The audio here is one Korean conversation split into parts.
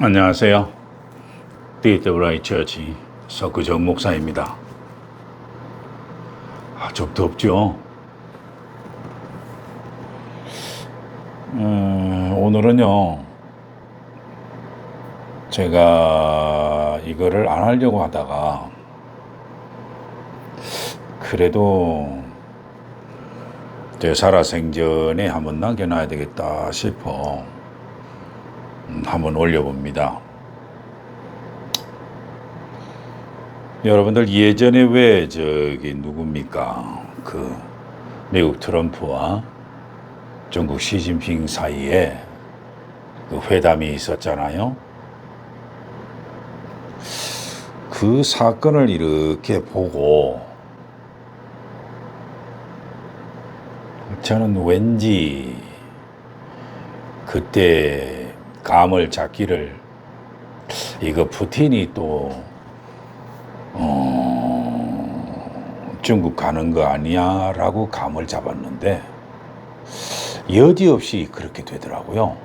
안녕하세요. DWI 처치 석구정 목사입니다. 좀 덥죠? 오늘은요, 제가 이거를 안 하려고 하다가 그래도 제 살아생전에 한번 남겨놔야 되겠다 싶어 한번 올려봅니다. 여러분들 예전에 왜 누굽니까? 미국 트럼프와 중국 시진핑 사이에 회담이 있었잖아요. 그 사건을 이렇게 보고 저는 왠지 그때 감을 잡기를 이거 푸틴이 또 중국 가는 거 아니야 라고 감을 잡았는데 여지없이 그렇게 되더라고요.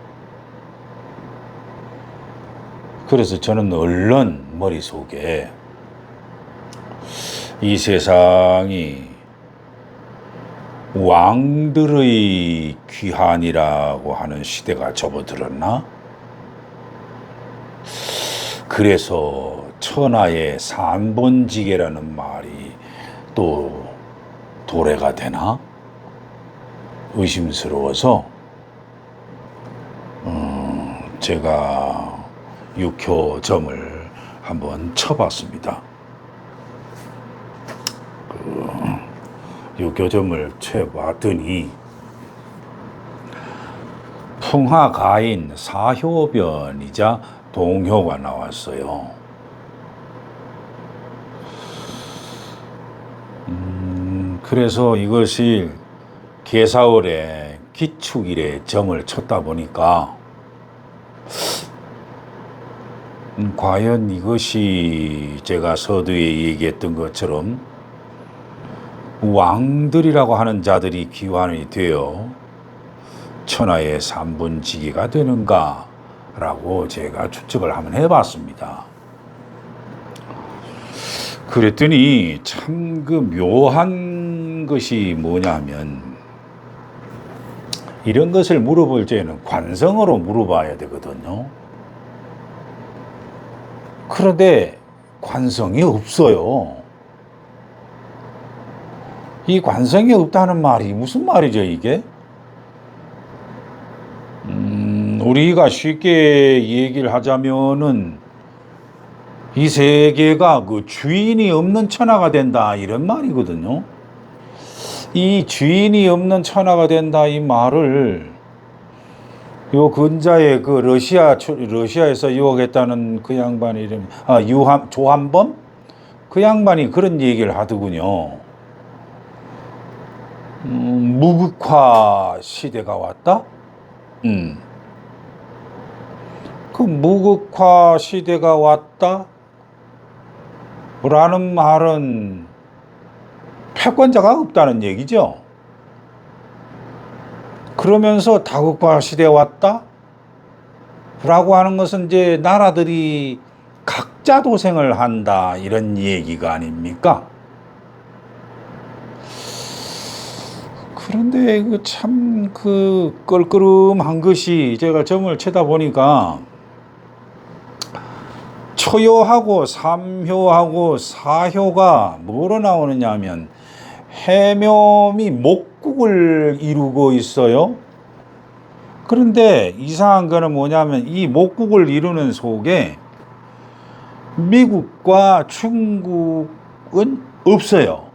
그래서 저는 얼른 머릿속에 이 세상이 왕들의 귀환이라고 하는 시대가 접어들었나? 그래서 천하의 산본지계라는 말이 또 도래가 되나? 의심스러워서 제가 육효점을 한번 쳐봤습니다. 육효점을 쳐봤더니 풍화가인 사효변이자 동효가 나왔어요. 그래서 이것이 계사월에 기축일에 점을 쳤다 보니까 과연 이것이 제가 서두에 얘기했던 것처럼 왕들이라고 하는 자들이 귀환이 되어 천하의 산본지기가 되는가 라고 제가 추측을 한번 해봤습니다. 그랬더니 참 그 묘한 것이 뭐냐면 이런 것을 물어볼 때는 관성으로 물어봐야 되거든요. 그런데 관성이 없어요. 이 관성이 없다는 말이 무슨 말이죠, 이게? 우리가 쉽게 얘기를 하자면은 이 세계가 그 주인이 없는 천하가 된다 이런 말이거든요. 이 주인이 없는 천하가 된다 이 말을 요 근자에 그 러시아에서 유학했다는 그 양반이 이름 조한범 그 양반이 그런 얘기를 하더군요. 무극화 시대가 왔다. 그 무극화 시대가 왔다 라는 말은 패권자가 없다는 얘기죠. 그러면서 다극화 시대에 왔다 라고 하는 것은 이제 나라들이 각자 도생을 한다 이런 얘기가 아닙니까? 그런데 참 껄끄름한 것이 제가 점을 치다 보니까 초효하고 삼효하고 사효가 뭐로 나오느냐 하면 해묘이 목국을 이루고 있어요. 그런데 이상한 거는 뭐냐면 이 목국을 이루는 속에 미국과 중국은 없어요.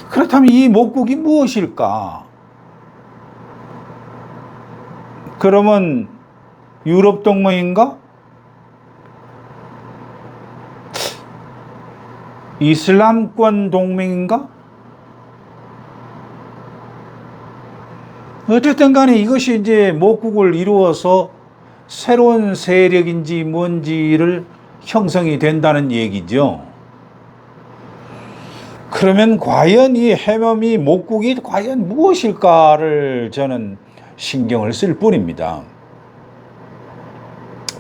그렇다면 이 목국이 무엇일까? 그러면 유럽 동맹인가? 이슬람권 동맹인가? 어쨌든 간에 이것이 이제 목국을 이루어서 새로운 세력인지 뭔지를 형성이 된다는 얘기죠. 그러면 과연 이 해묘이 목국이 과연 무엇일까를 저는 신경을 쓸 뿐입니다.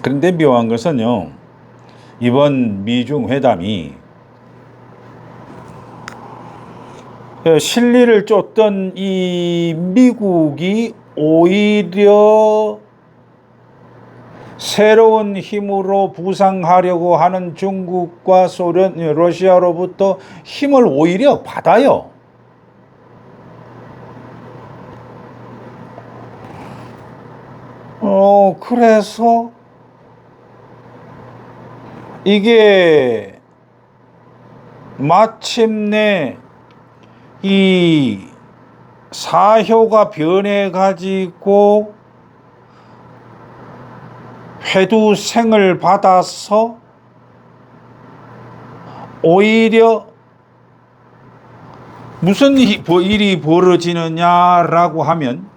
그런데 묘한 것은요, 이번 미중 회담이 실리를 쫓던 이 미국이 오히려 새로운 힘으로 부상하려고 하는 중국과 소련, 러시아로부터 힘을 오히려 받아요. 그래서 이게 마침내 이 사효가 변해가지고 회두생을 받아서 오히려 무슨 일이 벌어지느냐라고 하면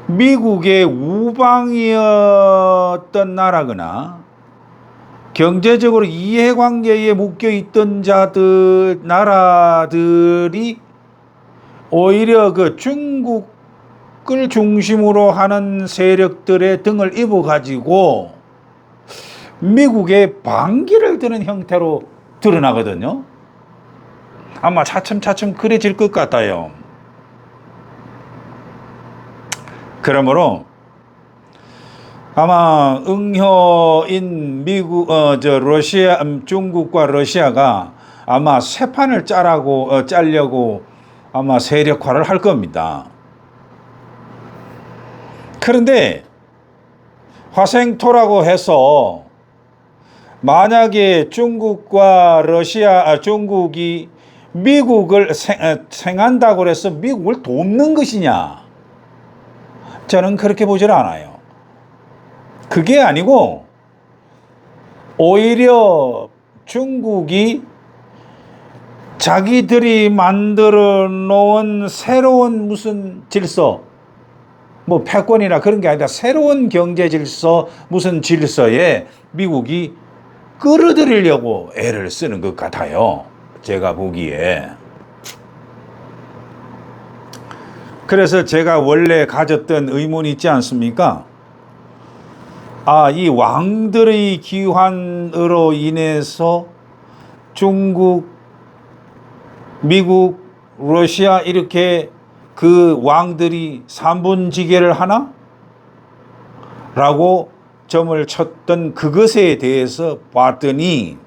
미국의 우방이었던 나라거나 경제적으로 이해관계에 묶여있던 나라들이 오히려 그 중국을 중심으로 하는 세력들의 등을 입어가지고 미국의 반기를 드는 형태로 드러나거든요. 아마 차츰차츰 그래질 것 같아요. 그러므로 아마 응효인 중국과 러시아가 아마 새 판을 짜려고 아마 세력화를 할 겁니다. 그런데 화생토라고 해서 만약에 중국이 미국을 생한다고 해서 미국을 돕는 것이냐? 저는 그렇게 보질 않아요. 그게 아니고 오히려 중국이 자기들이 만들어 놓은 새로운 무슨 질서, 뭐 패권이나 그런 게 아니라 새로운 경제 질서, 무슨 질서에 미국이 끌어들이려고 애를 쓰는 것 같아요. 제가 보기에. 그래서 제가 원래 가졌던 의문이 있지 않습니까? 이 왕들의 기환으로 인해서 중국, 미국, 러시아 이렇게 그 왕들이 삼분지계를 하나? 라고 점을 쳤던 그것에 대해서 봤더니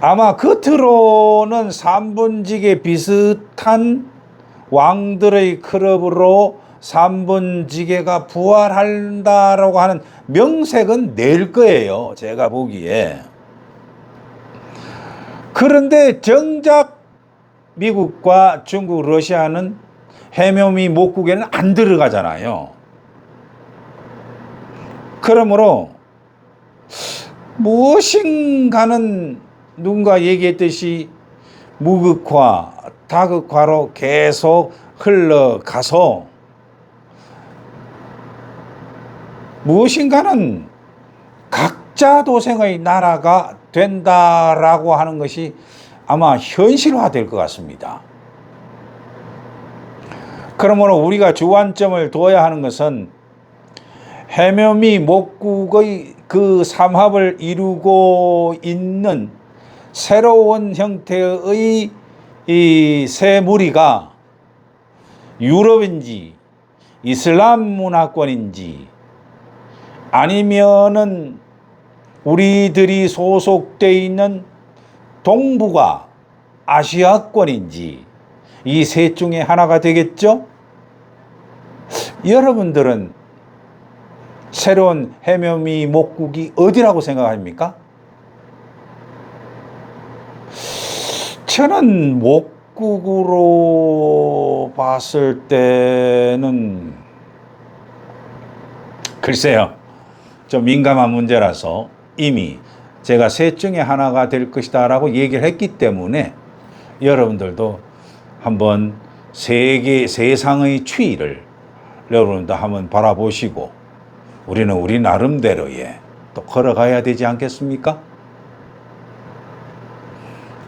아마 겉으로는 삼분지계 비슷한 왕들의 클럽으로 삼분지계가 부활한다라고 하는 명색은 낼 거예요. 제가 보기에. 그런데 정작 미국과 중국, 러시아는 해묘미 목국에는 안 들어가잖아요. 그러므로 무엇인가는 누군가 얘기했듯이 무극화, 다극화로 계속 흘러가서 무엇인가는 각자 도생의 나라가 된다라고 하는 것이 아마 현실화될 것 같습니다. 그러므로 우리가 주안점을 둬야 하는 것은 해묘미 목국의 그 삼합을 이루고 있는 새로운 형태의 이 새 무리가 유럽인지 이슬람 문화권인지 아니면은 우리들이 소속되어 있는 동북아 아시아권인지 이 셋 중에 하나가 되겠죠? 여러분들은 새로운 해묘미 목국이 어디라고 생각합니까? 저는 목국으로 봤을 때는 글쎄요, 좀 민감한 문제라서 이미 제가 셋 중에 하나가 될 것이다 라고 얘기를 했기 때문에 여러분들도 한번 세상의 추이를 여러분도 한번 바라보시고 우리는 우리 나름대로의 또 걸어가야 되지 않겠습니까?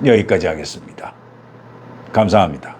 여기까지 하겠습니다. 감사합니다.